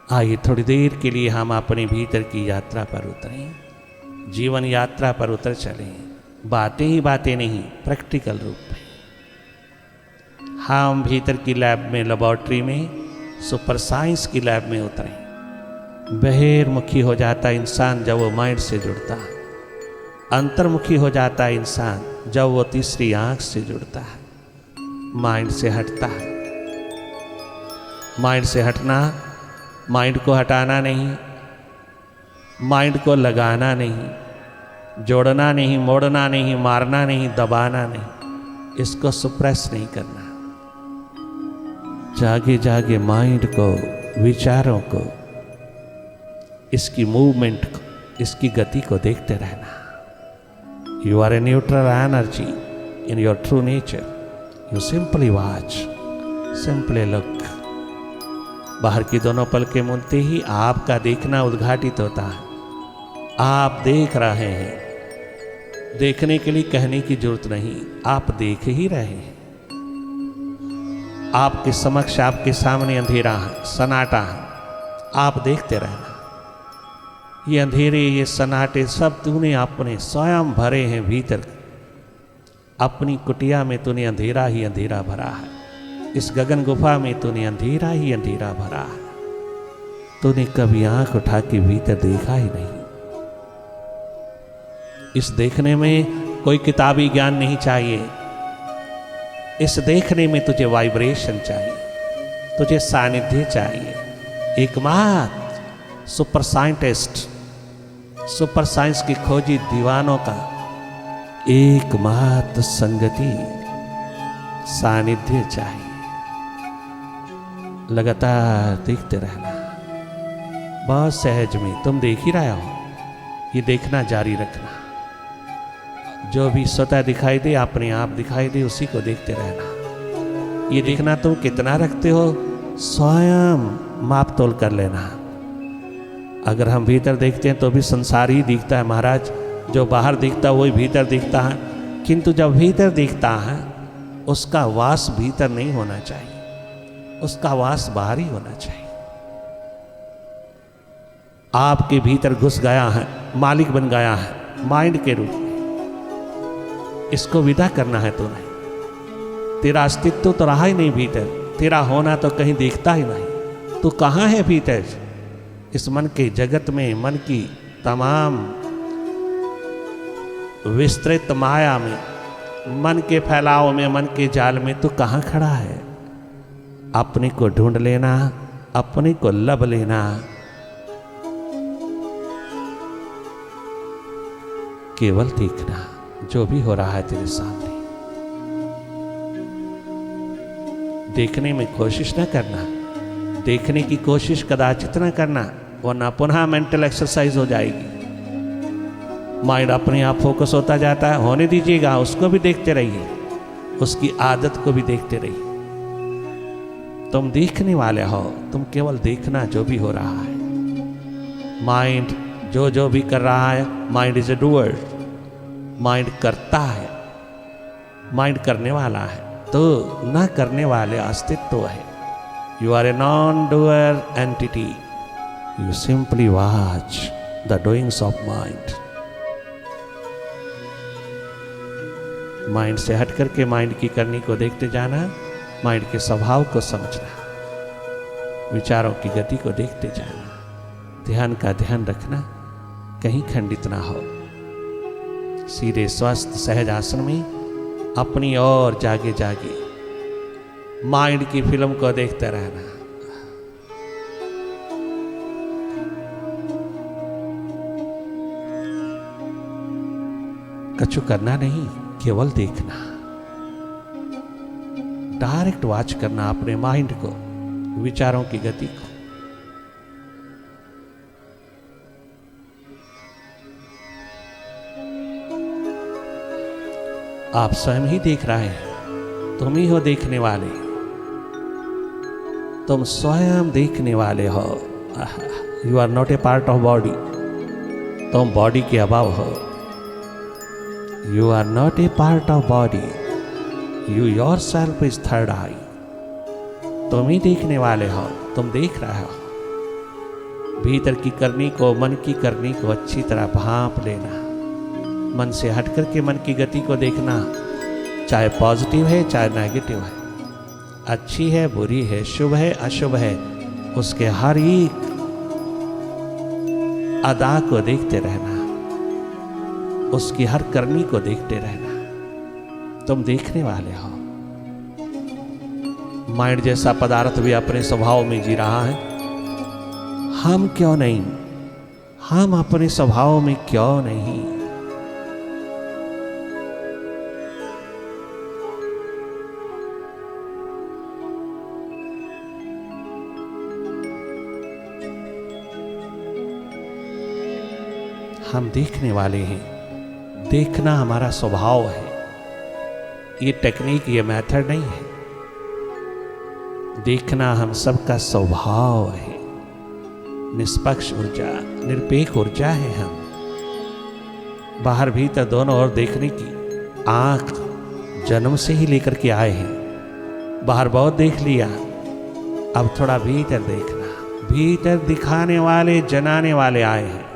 आइए थोड़ी देर के लिए हम अपने भीतर की यात्रा पर उतरें, जीवन यात्रा पर उतर चलें। बातें ही बातें नहीं, प्रैक्टिकल रूप में हम भीतर की लैब में, लेबोरेटरी में, सुपर साइंस की लैब में उतरें। बहिर्मुखी हो जाता इंसान जब वो माइंड से जुड़ता है, अंतर्मुखी हो जाता है इंसान जब वो तीसरी आंख से जुड़ता है, माइंड से हटता है। माइंड से हटना, माइंड को हटाना नहीं, माइंड को लगाना नहीं, जोड़ना नहीं, मोड़ना नहीं, मारना नहीं, दबाना नहीं, इसको सुप्रेस नहीं करना। जागे जागे माइंड को, विचारों को, इसकी मूवमेंट को, इसकी गति को देखते रहना। You are a neutral energy in your true nature. You simply watch, simply look. बाहर की दोनों पलकें मूंदते ही आपका देखना उद्घाटित होता है। आप देख रहे हैं। देखने के लिए कहने की जरूरत नहीं, आप देख ही रहे हैं। आपके समक्ष, आपके सामने अंधेरा है, सन्नाटा है, आप देखते रहना। ये अंधेरे, ये सन्नाटे सब तूने अपने स्वयं भरे हैं भीतर। अपनी कुटिया में तूने अंधेरा ही अंधेरा भरा है। इस गगन गुफा में तूने अंधेरा ही अंधेरा भरा है। तूने कभी आंख उठा के भीतर देखा ही नहीं। इस देखने में कोई किताबी ज्ञान नहीं चाहिए। इस देखने में तुझे वाइब्रेशन चाहिए, तुझे सानिध्य चाहिए। एकमात्र सुपर साइंटिस्ट, सुपर साइंस की खोजी दीवानों का एकमात्र संगति, सानिध्य चाहिए। लगातार देखते रहना। बहुत सहज में तुम देख ही रहे हो, ये देखना जारी रखना। जो भी स्वतः दिखाई दे, अपने आप दिखाई दे, उसी को देखते रहना। ये देखना तुम कितना रखते हो, स्वयं माप तोल कर लेना। अगर हम भीतर देखते हैं तो भी संसार ही दिखता है महाराज। जो बाहर दिखता है वही भीतर दिखता है, किंतु जब भीतर दिखता है उसका वास भीतर नहीं होना चाहिए, उसका वास बाहर ही होना चाहिए। आपके भीतर घुस गया है, मालिक बन गया है माइंड के रूप में। इसको विदा करना है तूने। तेरा अस्तित्व तो रहा ही नहीं भीतर, तेरा होना तो कहीं दिखता ही नहीं। तू कहाँ है भीतर? इस मन के जगत में, मन की तमाम विस्तृत माया में, मन के फैलाव में, मन के जाल में तू कहाँ खड़ा है? अपने को ढूंढ लेना, अपने को लब लेना। केवल देखना जो भी हो रहा है तेरे सामने। देखने में कोशिश न करना, देखने की कोशिश कदाचित न करना, वरना पुनः मेंटल एक्सरसाइज हो जाएगी। माइंड अपने आप फोकस होता जाता है। होने दीजिएगा, उसको भी देखते रहिए, उसकी आदत को भी देखते रहिए। तुम देखने वाले हो, तुम केवल देखना जो भी हो रहा है। माइंड जो जो भी कर रहा है, mind is a doer. Mind करता है, माइंड करने वाला है, तो न करने वाले अस्तित्व है। You are a non doer entity. You simply watch the doings of mind. Mind से हट करके माइंड की करनी को देखते जाना, माइंड के स्वभाव को समझना, विचारों की गति को देखते जाना। ध्यान का ध्यान रखना, कहीं खंडित ना हो। सीधे स्वस्थ सहज आसन में अपनी ओर जागे जागे माइंड की फिल्म को देखते रहना। कछु करना नहीं, केवल देखना। डायरेक्ट वॉच करना अपने माइंड को, विचारों की गति को। आप स्वयं ही देख रहे हैं, तुम ही हो देखने वाले। तुम स्वयं देखने वाले हो। You are not a part of body. तुम बॉडी के अभाव हो। You are not a part of body. You yourself is third eye. तुम ही देखने वाले हो, तुम देख रहे हो। भीतर की करनी को, मन की करनी को अच्छी तरह भांप लेना, मन से हट करके मन की गति को देखना, चाहे पॉजिटिव है चाहे नेगेटिव है, अच्छी है बुरी है, शुभ है अशुभ है, उसके हर एक अदा को देखते रहना, उसकी हर करनी को देखते रहना। तुम देखने वाले हो। माइंड जैसा पदार्थ भी अपने स्वभाव में जी रहा है, हम क्यों नहीं? हम अपने स्वभाव में क्यों नहीं? हम देखने वाले हैं। देखना हमारा स्वभाव है। ये टेक्निक, ये मेथड नहीं है। देखना हम सबका स्वभाव है। निष्पक्ष ऊर्जा, निरपेक्ष ऊर्जा है हम। बाहर भीतर दोनों ओर देखने की आंख जन्म से ही लेकर के आए हैं। बाहर बहुत देख लिया, अब थोड़ा भीतर देखना। भीतर दिखाने वाले, जनाने वाले आए हैं,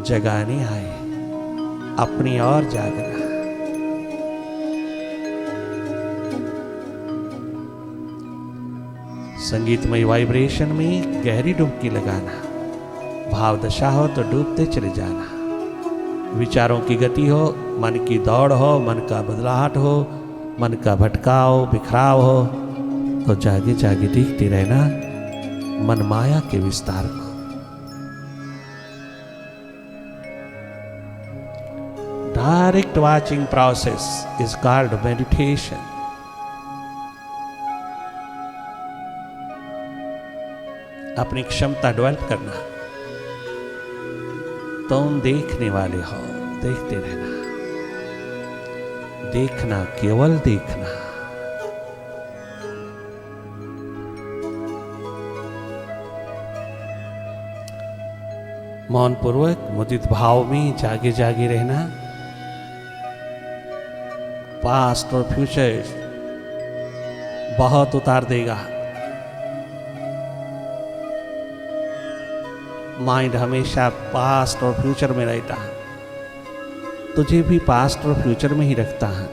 जगाने आए हैं, अपनी ओर जागना। संगीतमय वाइब्रेशन में गहरी डुबकी लगाना। भाव दशा हो तो डूबते चले जाना। विचारों की गति हो, मन की दौड़ हो, मन का बदलाहट हो, मन का भटकाव बिखराव हो, तो जागे जागे देखते रहना मन माया के विस्तार को। Direct watching process is called meditation. अपनी क्षमता डेवलप करना। तुम देखने वाले हो, देखते रहना। देखना, केवल देखना। मौन पूर्वक मुदित भाव में जागे जागे रहना। पास्ट और फ्यूचर बहुत उतार देगा। माइंड हमेशा पास्ट और फ्यूचर में रहता है। तुझे भी पास्ट और फ्यूचर में ही रखता है।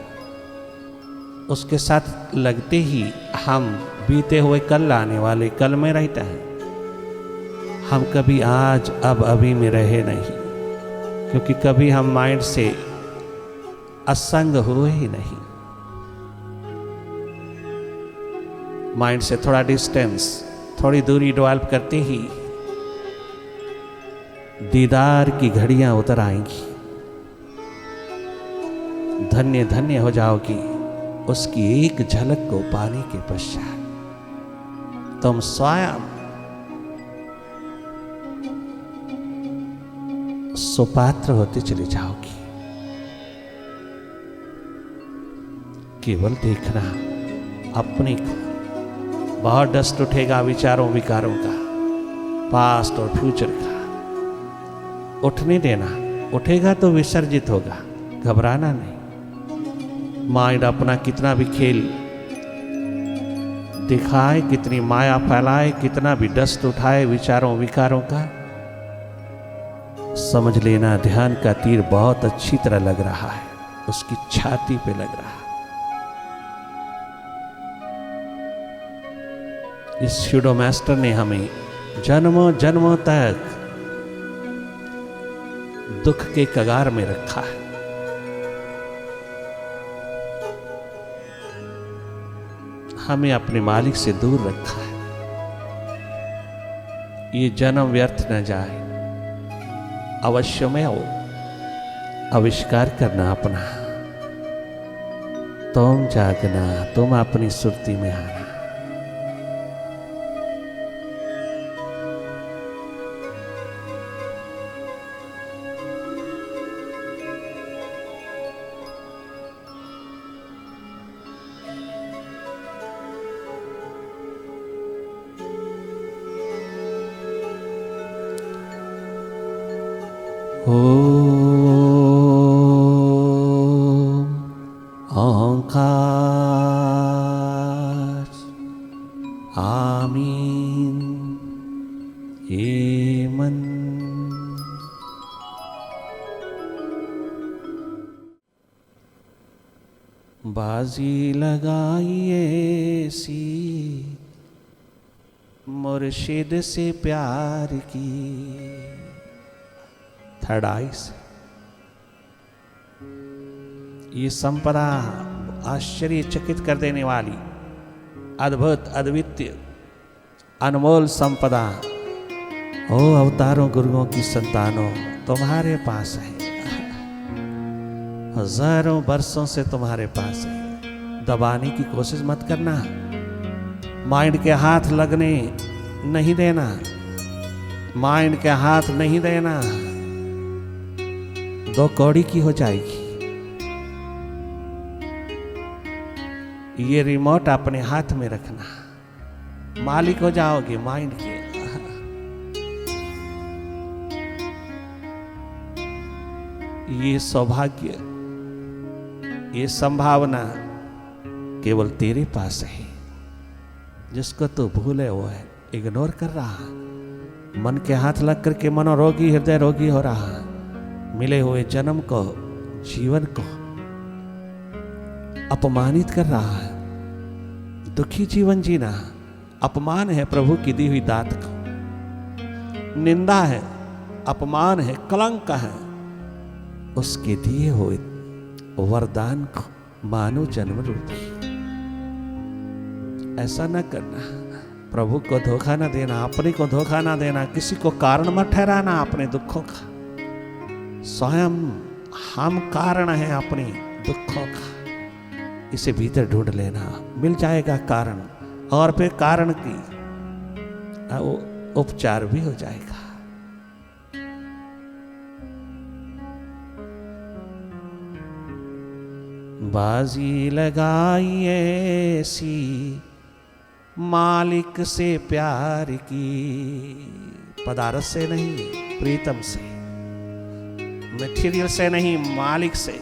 उसके साथ लगते ही हम बीते हुए कल आने वाले कल में रहता है। हम कभी आज अब अभी में रहे नहीं, क्योंकि कभी हम माइंड से असंग हुए ही नहीं। माइंड से थोड़ा डिस्टेंस, थोड़ी दूरी डेवलप करते ही दीदार की घड़ियां उतर आएंगी। धन्य धन्य हो जाओगी उसकी एक झलक को पाने के पश्चात। तुम स्वयं सुपात्र होते चले जाओगी। केवल देखना अपने को। बहुत डस्ट उठेगा विचारों विकारों का, पास्ट और फ्यूचर का। उठने देना, उठेगा तो विसर्जित होगा, घबराना नहीं। माइंड अपना कितना भी खेल दिखाए, कितनी माया फैलाए, कितना भी डस्ट उठाए विचारों विकारों का, समझ लेना ध्यान का तीर बहुत अच्छी तरह लग रहा है, उसकी छाती पे लग रहा है। इस शूडो मास्टर ने हमें जन्मों जन्मों तक दुख के कगार में रखा है। हमें अपने मालिक से दूर रखा है। ये जन्म व्यर्थ न जाए, अवश्य में हो आविष्कार करना अपना। तुम जागना, तुम अपनी सुरती में आना। ये मन बाजी लगाइए सी मुर्शिद से प्यार की। थर्ड आई से ये संपदा आश्चर्यचकित कर देने वाली अद्भुत अद्वितीय अनमोल संपदा ओ अवतारों गुरुओं की संतानों तुम्हारे पास है, हजारों वर्षों से तुम्हारे पास है। दबाने की कोशिश मत करना, माइंड के हाथ लगने नहीं देना, माइंड के हाथ नहीं देना, दो कौड़ी की हो जाएगी। ये रिमोट अपने हाथ में रखना, मालिक हो जाओगे माइंड के। ये सौभाग्य, ये संभावना केवल तेरे पास है। जिसको तू भूले वो है, इग्नोर कर रहा, मन के हाथ लग करके मनोरोगी हृदय रोगी हो रहा, मिले हुए जन्म को जीवन को अपमानित कर रहा है। दुखी जीवन जीना अपमान है प्रभु की दी हुई दात को, निंदा है, अपमान है, कलंक है उसके दिए हुए वरदान को मानो जन्म रूपी। ऐसा न करना, प्रभु को धोखा न देना, अपने को धोखा न देना, किसी को कारण मत ठहराना अपने दुखों का। स्वयं हम कारण हैं अपने दुखों का, इसे भीतर ढूंढ लेना, मिल जाएगा कारण, और फिर कारण की उपचार भी हो जाएगा। बाजी लगाइए सी मालिक से प्यार की, पदारस से नहीं, प्रीतम से, मटेरियल से नहीं, मालिक से,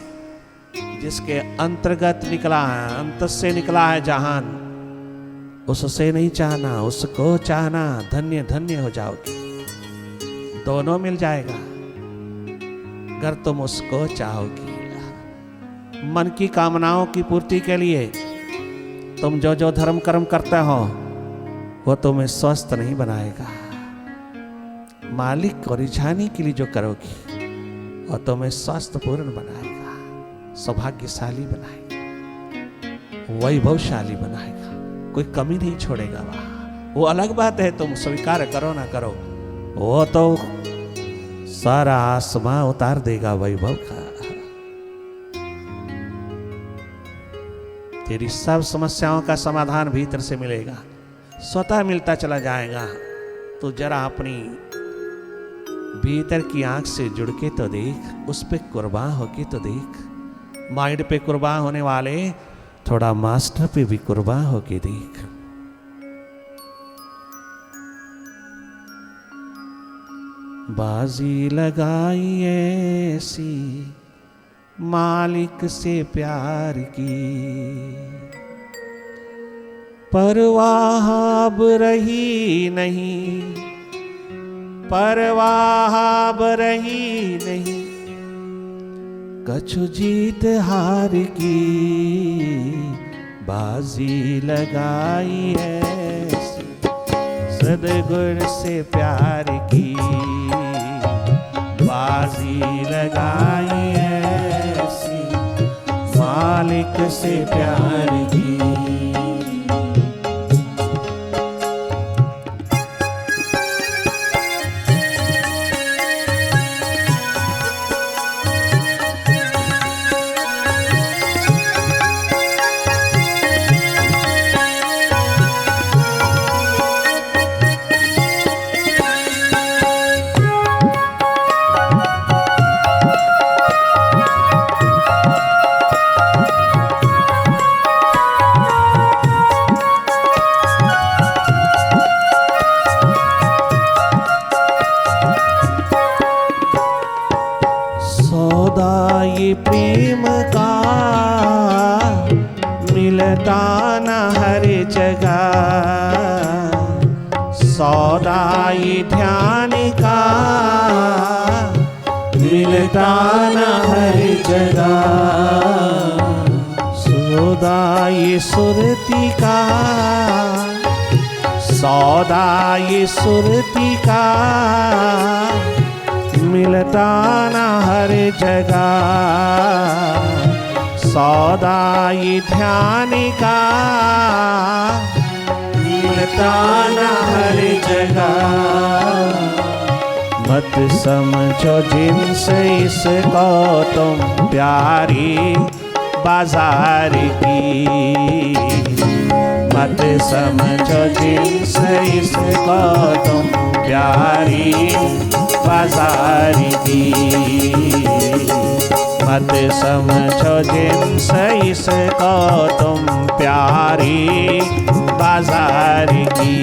जिसके अंतर्गत निकला है, अंत से निकला है जहान, उससे नहीं चाहना, उसको चाहना, धन्य धन्य हो जाओगे। दोनों मिल जाएगा अगर तुम उसको चाहोगी। मन की कामनाओं की पूर्ति के लिए तुम जो जो धर्म कर्म करते हो वो तुम्हें स्वस्थ नहीं बनाएगा। मालिक को रिझाने के लिए जो करोगी वो तुम्हें स्वस्थ पूर्ण बनाएगा, सौभाग्यशाली बनाएगा, वैभवशाली बनाएगा, कोई कमी नहीं छोड़ेगा वहां। वो अलग बात है, तुम स्वीकार करो ना करो, वो तो सारा आसमां उतार देगा वैभव का। तेरी सब समस्याओं का समाधान भीतर से मिलेगा, स्वतः मिलता चला जाएगा। तो जरा अपनी भीतर की आंख से जुड़ के तो देख, उस पे कुर्बान होके तो देख। माइंड पे कुर्बान होने वाले थोड़ा मास्टर पे भी कुर्बान होके देख। बाजी लगाइए ऐसी मालिक से प्यार की, परवाह अब रही नहीं, परवाह अब रही नहीं, कछु जीत हार की। बाजी लगाई ऐसी सद्गुण से प्यार की, बाजी लगाई ऐसी मालिक से प्यार की। सौदा ये ध्यान का मिलता न हर जगह, सौदा ये सुरती का, सौदा ये सुरती का मिलता न हर जगह, सौदा ये ध्यान का मिलता न हर जगह। मत समझो जिनसे इसको तुम प्यारी बाजार की, मत समझो जिनसे इसको तुम प्यारी बाजार की, मत समझो जिनसे इसको तुम प्यारी बाजार की,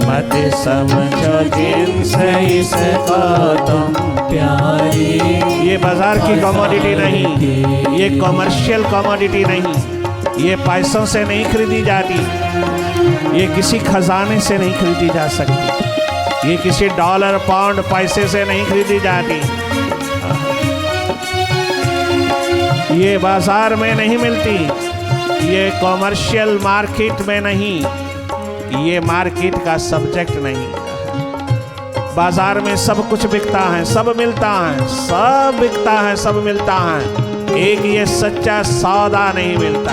मत समझो जिनसे इसको तुम प्यारी। ये बाजार की कमोडिटी नहीं, ये कमर्शियल कमोडिटी नहीं, ये पैसों से नहीं खरीदी जाती, ये किसी खजाने से नहीं खरीदी जा सकती, ये किसी डॉलर पाउंड पैसे से नहीं खरीदी जाती, ये बाजार में नहीं मिलती, ये कमर्शियल मार्केट में नहीं, ये मार्केट का सब्जेक्ट नहीं। बाजार में सब कुछ बिकता है, सब मिलता है, सब बिकता है, सब मिलता है, एक ये सच्चा सौदा नहीं मिलता।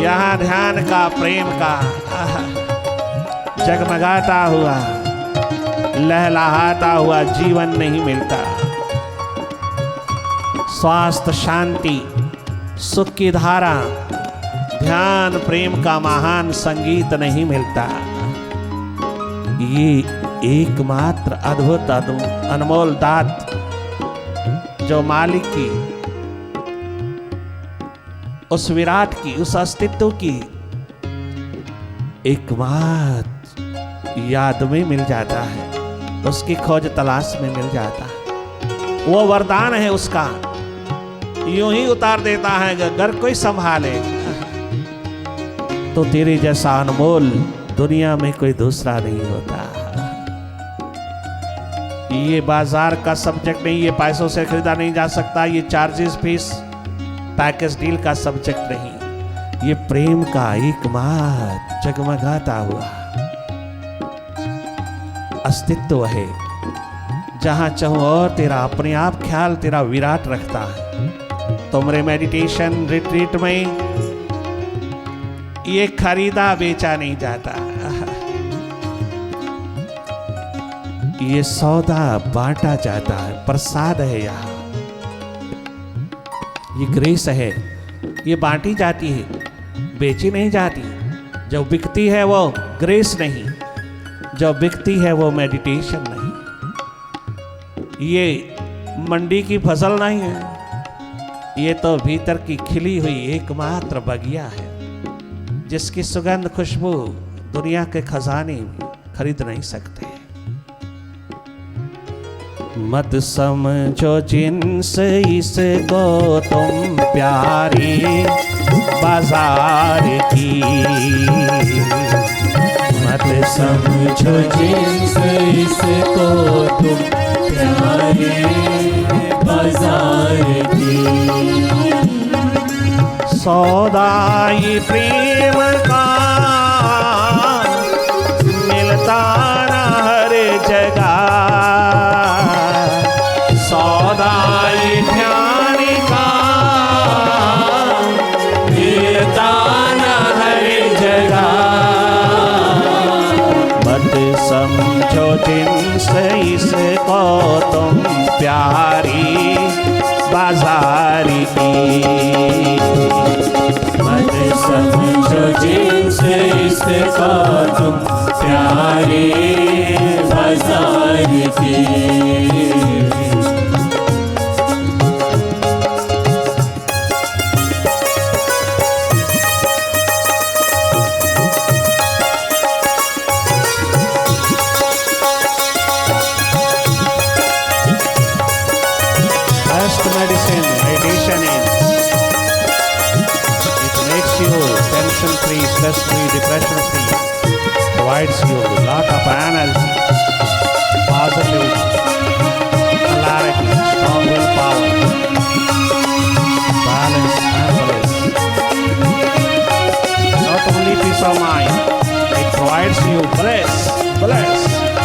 यहाँ ध्यान का, प्रेम का जगमगाता हुआ, लहलहाता हुआ जीवन नहीं मिलता। स्वास्थ्य, शांति, सुख की धारा, ध्यान, प्रेम का महान संगीत नहीं मिलता। ये एकमात्र अद्भुत अनमोल दात जो मालिक की, उस विराट की, उस अस्तित्व की एकमात्र याद में मिल जाता है, उसकी खोज तलाश में मिल जाता है। वो वरदान है उसका, यूं ही उतार देता है कि अगर कोई संभाले तो तेरे जैसा अनमोल दुनिया में कोई दूसरा नहीं होता। ये बाजार का सब्जेक्ट नहीं, ये पैसों से खरीदा नहीं जा सकता, ये चार्जेस, फीस, पैकेज डील का सब्जेक्ट नहीं, ये प्रेम का एकमात्र जगमगाता हुआ अस्तित्व है, जहां चाहूं और तेरा अपने आप ख्याल तेरा विराट रखता है। तुम्हारे मेडिटेशन रिट्रीट में ये खरीदा बेचा नहीं जाता, ये सौदा बांटा जाता है, प्रसाद है। यहाँ ये ग्रेस है, ये बांटी जाती है, बेची नहीं जाती। जो बिकती है वो ग्रेस नहीं, जो बिकती है वो मेडिटेशन नहीं। ये मंडी की फसल नहीं है, ये तो भीतर की खिली हुई एकमात्र बगिया है, जिसकी सुगंध, खुशबू दुनिया के खजाने खरीद नहीं सकते। मत समझो जिनसे इसको तुम प्यारी बाजार की, मत समझो जिनसे इसको तुम प्यारी बाजार की। सौदा ये प्रेम का मिलता न हर जगह, सौदा ये ध्यान का मिलता न हर जगह। मत समझो जिनसे इसको तुम प्यारी बाजार की, मत समझो जिनसे इसको तुम प्यारी बाजार की। Medicine, meditation is, it makes you tension free, stress free, depression free. provides you a lot of energy, positivity, clarity, strong willpower, balance and bliss. Not only peace of mind, it provides you bliss,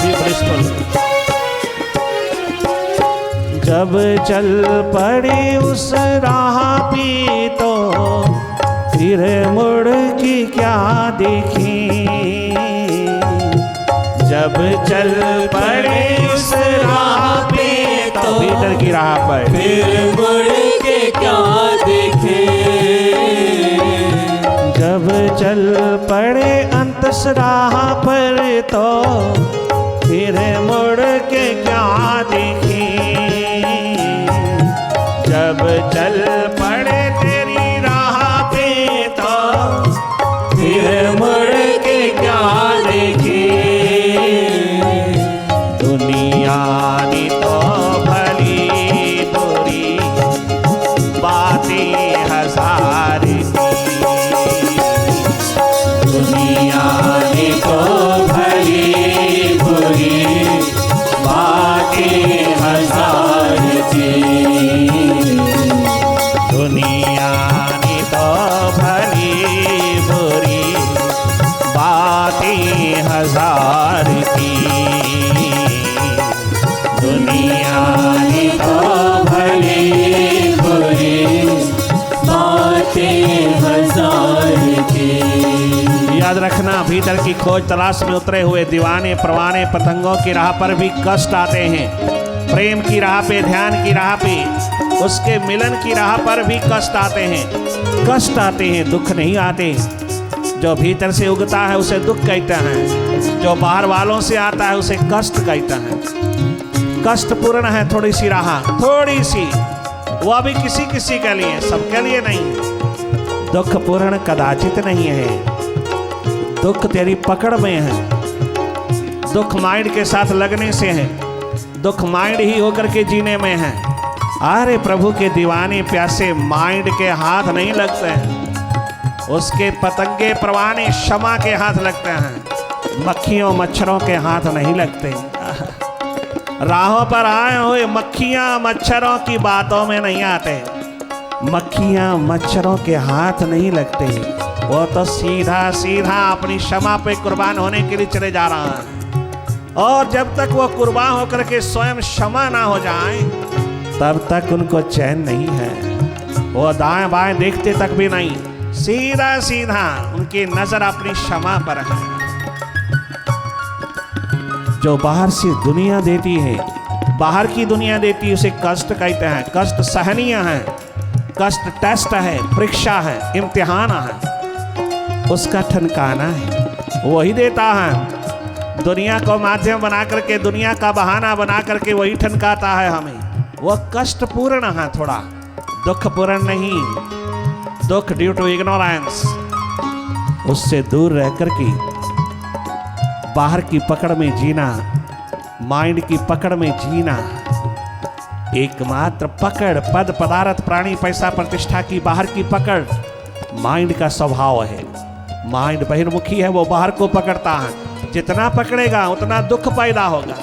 be blissful. जब चल पड़े उस राह पे तो फिर मुड़ के क्या देखें। जब चल पड़े उस राह पे तो भीतर की राह पर फिर मुड़ के क्या देखें। जब चल पड़े अंतस राह पर तो फिर मुड़ के क्या देखें। जब चल पड़े तेरी राह पे तो फिर मुड़ के क्या देखें। दुनिया ने तो भली बुरी बातें हजार की। दुनिया ने तो भली बुरी बातें हजार की। दुनिया ने तो भली बुरी बातें हजार की। दुनिया ने तो भली बुरी बातें हजार की। याद रखना, भीतर की खोज तलाश में उतरे हुए दीवाने परवाने पतंगों की राह पर भी कष्ट आते हैं। प्रेम की राह पे, ध्यान की राह पे, उसके मिलन की राह पर भी कष्ट आते हैं। कष्ट आते हैं, दुख नहीं आते। जो भीतर से उगता है उसे दुख कहते हैं, जो बाहर वालों से आता है उसे कष्ट कहते हैं। कष्ट पूर्ण है थोड़ी सी राह, थोड़ी सी, वो अभी किसी किसी के लिए, सबके लिए नहीं। दुख पूर्ण कदाचित नहीं है। दुख तेरी पकड़ में है। दुख माइंड के साथ लगने से है। दुख माइंड ही होकर के जीने में है। अरे प्रभु के दीवाने प्यासे माइंड के हाथ नहीं लगते हैं। उसके पतंगे परवाने क्षमा के हाथ लगते हैं। मक्खियों मच्छरों के हाथ नहीं लगते। राहों पर आए हुए मक्खियां मच्छरों की बातों में नहीं आते। मक्खियां मच्छरों के हाथ नहीं लगते। वो तो सीधा सीधा अपनी क्षमा पे कुर्बान होने के लिए चले जा रहा है। और जब तक वो कुर्बान होकर के स्वयं क्षमा ना हो जाए तब तक उनको चैन नहीं है। वो दाएं बाएं देखते तक भी नहीं, सीधा सीधा उनकी नजर अपनी क्षमा पर है। जो बाहर से दुनिया देती है, बाहर की दुनिया देती है, उसे कष्ट कहते हैं। कष्ट सहनीय है, कष्ट टेस्ट है, परीक्षा है, इम्तिहान है, उसका ठनकाना है, वही देता है। दुनिया को माध्यम बना करके, दुनिया का बहाना बना करके वही ठनकाता है हमें। वो कष्ट पूर्ण है थोड़ा, दुख पूर्ण नहीं। दुख ड्यू टू इग्नोरेंस, उससे दूर रह करके बाहर की पकड़ में जीना, माइंड की पकड़ में जीना। एकमात्र पकड़ पद पदार्थ प्राणी पैसा प्रतिष्ठा की बाहर की पकड़ माइंड का स्वभाव है। माइंड बहिर्मुखी है, वो बाहर को पकड़ता है। जितना पकड़ेगा उतना दुख पैदा होगा।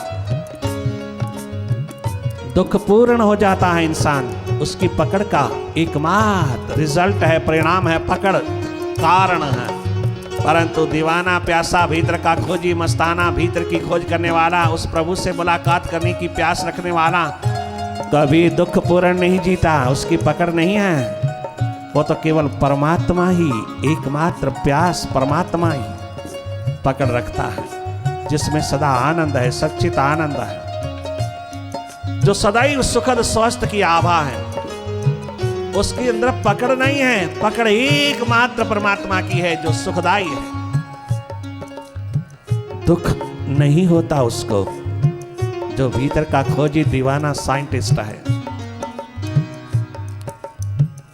दुख पूर्ण हो जाता है इंसान, उसकी पकड़ का एकमात्र रिजल्ट है, परिणाम है, पकड़ कारण है। परंतु दीवाना प्यासा भीतर का खोजी मस्ताना, भीतर की खोज करने वाला, उस प्रभु से मुलाकात करने की प्यास रखने वाला कभी दुख पूर्ण नहीं जीता। उसकी पकड़ नहीं है। वो तो केवल परमात्मा ही, एकमात्र प्यास परमात्मा ही पकड़ रखता है, जिसमें सदा आनंद है, सच्चित आनंद है, जो सदैव सुखद स्वस्थ की आभा है। उसके अंदर पकड़ नहीं है, पकड़ एकमात्र परमात्मा की है जो सुखदाई है। दुख नहीं होता उसको, जो भीतर का खोजी दीवाना साइंटिस्ट है।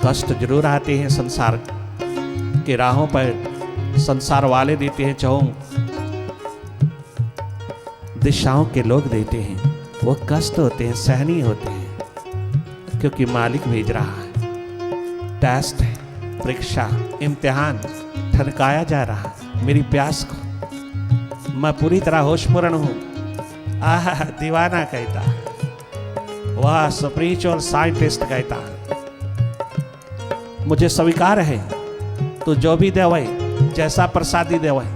कष्ट जरूर आते हैं संसार के राहों पर, संसार वाले देते हैं, चाहों दिशाओं के लोग देते हैं। वो कष्ट होते हैं, सहनीय होते हैं, क्योंकि मालिक भेज रहा है। टेस्ट है, परीक्षा, इम्तिहान ठनकाया जा रहा है मेरी प्यास को। मैं पूरी तरह होशपूर्ण हूं। आह, दीवाना कहता, वह स्पिरिचुअल साइंटिस्ट कहता, मुझे स्वीकार है तो जो भी देवे, जैसा प्रसादी देवे,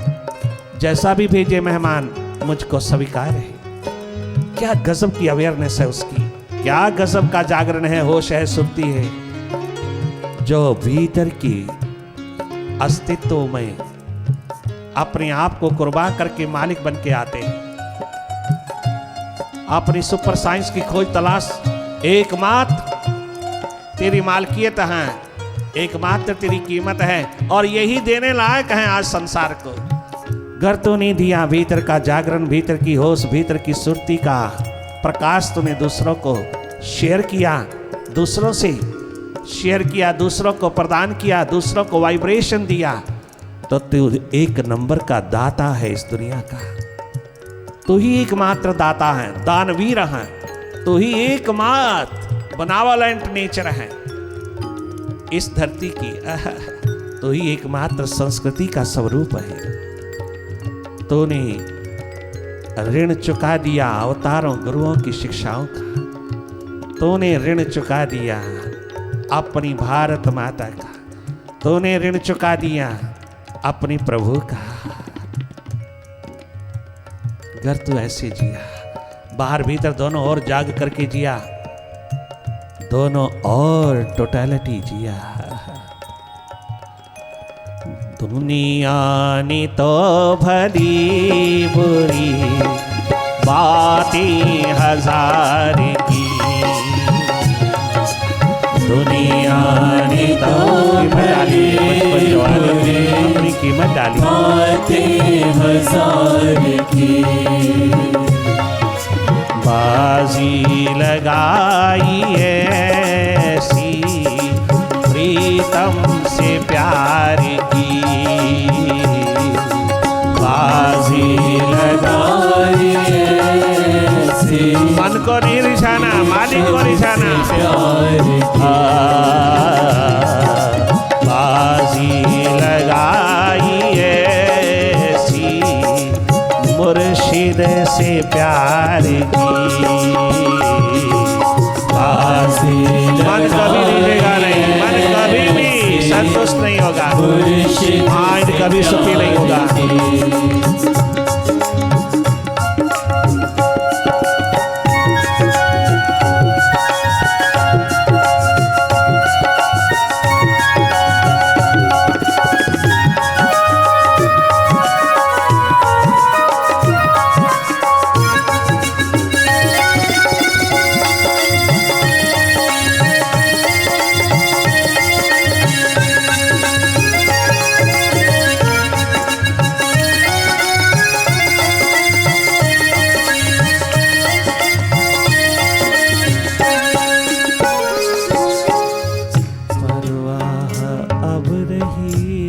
जैसा भी भेजे मेहमान, मुझको स्वीकार है। क्या गजब की अवेयरनेस है उसकी, क्या गजब का जागरण है, होश है, सुनती है। जो भीतर की अस्तित्व में अपने आप को कुर्बान करके मालिक बन के आते हैं। अपनी सुपर साइंस की खोज तलाश, एकमात्र तेरी मालकियत है, एकमात्र तेरी कीमत है, और यही देने लायक है आज संसार को। घर तो नहीं दिया, भीतर का जागरण, भीतर की होश, भीतर की सुरती का प्रकाश तूने दूसरों को शेयर किया, दूसरों से शेयर किया, दूसरों को प्रदान किया, दूसरों को वाइब्रेशन दिया। तो तू एक नंबर का दाता है इस दुनिया का। तू ही एकमात्र दाता है, दानवीर है। तू ही एकमात्र बनावलेंट नेचर है इस धरती की। तू ही एकमात्र संस्कृति का स्वरूप है। तूने ऋण चुका दिया अवतारों गुरुओं की शिक्षाओं का। तूने ऋण चुका दिया अपनी भारत माता का। तूने ऋण चुका दिया अपनी प्रभु का। घर तू ऐसे जिया, बाहर भीतर दोनों ओर जाग करके जिया, दोनों और टोटलिटी जिया। दुनिया ने तो भली बुरी बातें हजार की, दुनिया ने तो भली अपनी कीमत डाली, बातें हजार की। बाजी लगाई ऐसी प्रीतम से प्यार की, बाजी लगाई ऐसी। मन को नहीं रिझाना, मालिक को रिझाना। बाजी लगाई ऐसी मुर्शिद से प्यार की। मन कभी रिझेगा नहीं, मन कभी भी संतुष्ट नहीं होगा, माइंड कभी सुखी नहीं होगा।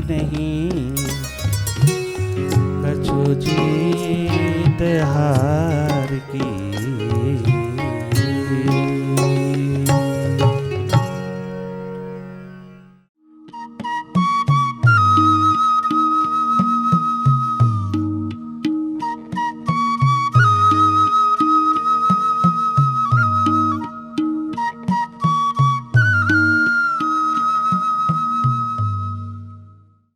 नहीं कछु जीत हार।